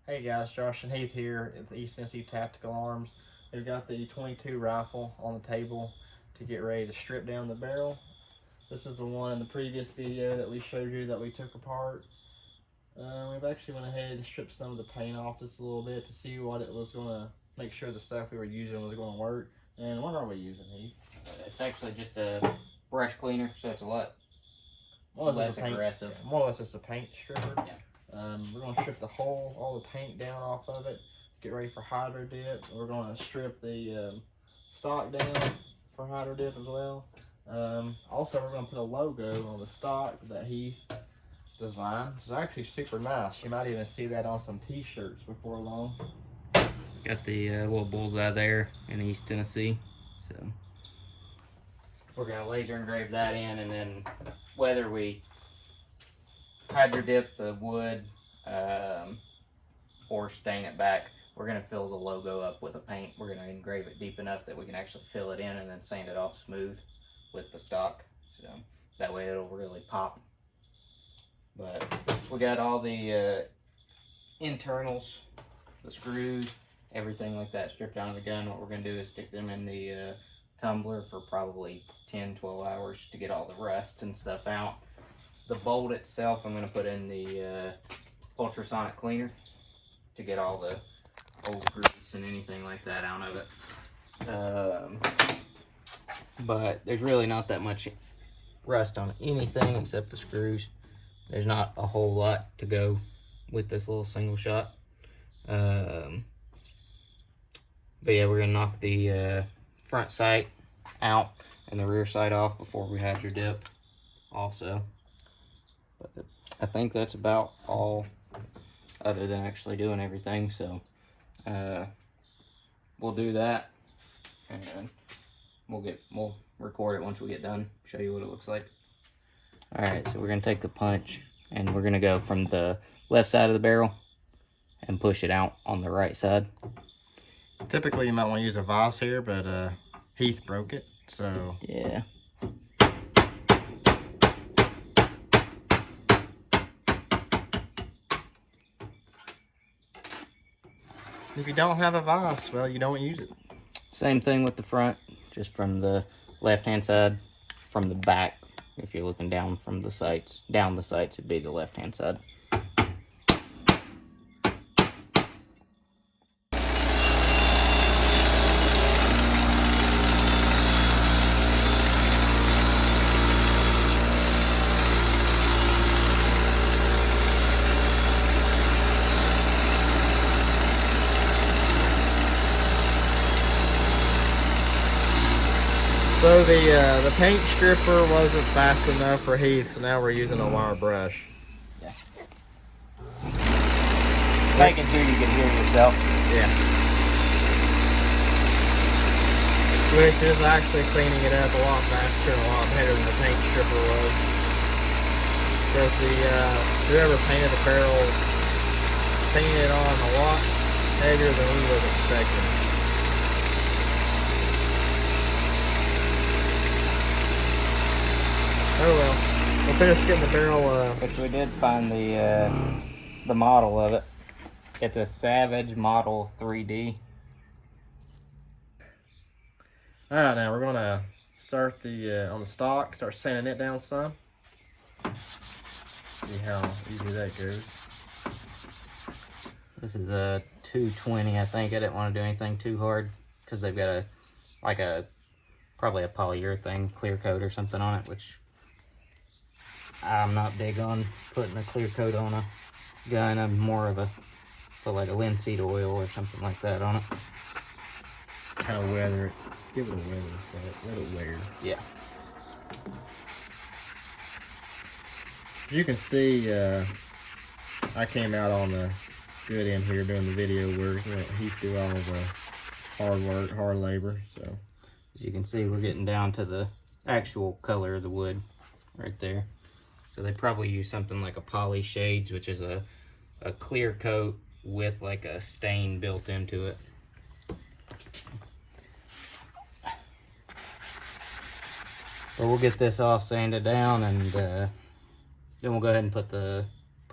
Hey guys, Josh and Heath here at the East Tennessee Tactical Arms. We've got the 22 rifle on the table to get ready to strip down the barrel. This is the one in the previous video that we showed you that we took apart. We've actually went ahead and stripped some of the paint off just a little bit to see what it was going to, make sure the stuff we were using was going to work. And what are we using, Heath? It's actually just a brush cleaner, so it's a lot less aggressive. More or less just a paint stripper. Yeah. We're going to strip all the paint down off of it, get ready for hydro dip. We're going to strip the stock down for hydro dip as well. Also, we're going to put a logo on the stock that he designed. It's actually super nice. You might even see that on some t-shirts before long. Got the little bullseye there in East Tennessee, so we're going to laser engrave that in, and then whether we hydro dip the wood or stain it back, we're going to fill the logo up with a paint. We're going to engrave it deep enough that we can actually fill it in and then sand it off smooth with the stock, so that way it'll really pop. But we got all the internals, the screws, everything like that stripped out of the gun. What we're going to do is stick them in the tumbler for probably 10-12 hours to get all the rust and stuff out. The bolt itself I'm going to put in the ultrasonic cleaner to get all the old grease and anything like that out of it. But there's really not that much rust on anything except the screws. There's not a whole lot to go with this little single shot. But yeah, we're going to knock the front sight out and the rear sight off before we hydro dip also. But I think that's about all other than actually doing everything, so we'll do that and we'll record it once we get done, show you what it looks like. Alright, so we're going to take the punch and we're going to go from the left side of the barrel and push it out on the right side. Typically you might want to use a vise here, but Heath broke it, so yeah. If you don't have a vise, well, you don't use it. Same thing with the front, just from the left-hand side, from the back. If you're looking down from the sights, down the sights, it'd be the left-hand side. So the paint stripper wasn't fast enough for Heath, so now we're using a wire brush. Yeah. Making sure you can hear yourself. Yeah. Which is actually cleaning it up a lot faster and a lot better than the paint stripper was. Because whoever painted the barrel painted it on a lot heavier than we was expecting. Oh well, we'll finish getting the barrel. Which we did find the model of it. It's a Savage Model 3D. All right, now we're gonna start the on the stock. Start sanding it down some. See how easy that goes. This is a 220, I think. I didn't want to do anything too hard because they've got probably a polyurethane clear coat or something on it, which I'm not big on putting a clear coat on a gun. I'm more of put like a linseed oil or something like that on it. Kind of weather it. Give it a weather effect. Let it wear. Yeah. You can see I came out on the good end here doing the video where Heath do all the hard work, hard labor. So as you can see, we're getting down to the actual color of the wood right there. So they probably use something like a poly shades, which is a clear coat with like a stain built into it. But we'll get this all sanded down, and then we'll go ahead and put it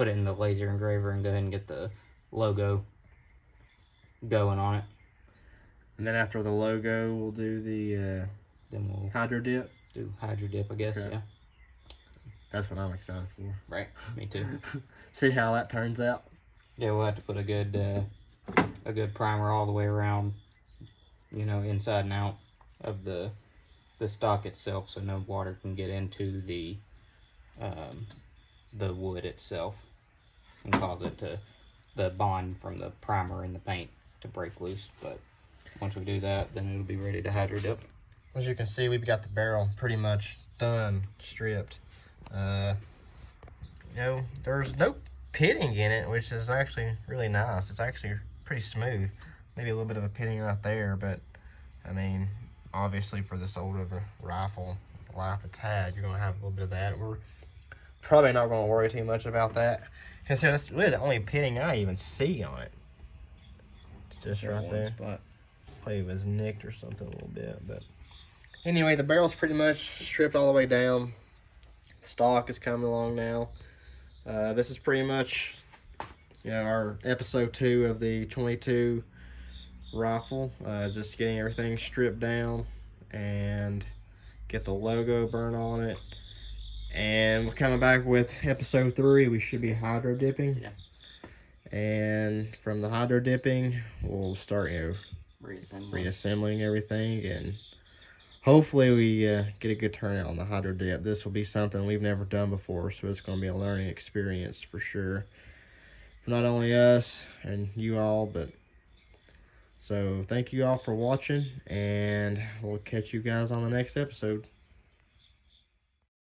in the laser engraver and go ahead and get the logo going on it. And then after the logo, we'll do the Then we'll hydro dip. do hydro dip, I guess. Okay. Yeah. That's what I'm excited for. Right. Me too. See how that turns out. Yeah, we'll have to put a good primer all the way around, you know, inside and out of the stock itself, so no water can get into the wood itself and cause it to, the bond from the primer and the paint to break loose. But once we do that, then it'll be ready to hydro dip. As you can see, we've got the barrel pretty much done, stripped. You know, there's no pitting in it, which is actually really nice. It's actually pretty smooth. Maybe a little bit of a pitting right there, but I mean, obviously for this old of a rifle, the life it's had, you're gonna have a little bit of that. We're probably not gonna worry too much about that. Cause that's really the only pitting I even see on it. It's just right there. Spot. Probably it was nicked or something a little bit, but anyway, the barrel's pretty much stripped all the way down. Stock is coming along now. This is pretty much, you know, our episode 2 of the 22 rifle. Just getting everything stripped down and get the logo burnt on it. And we're coming back with episode 3. We should be hydro dipping. Yeah. And from the hydro dipping, we'll start, you know, reassembling everything, and hopefully we get a good turnout on the hydro dip. This will be something we've never done before, so it's going to be a learning experience for sure, for not only us and you all, but so thank you all for watching, and we'll catch you guys on the next episode.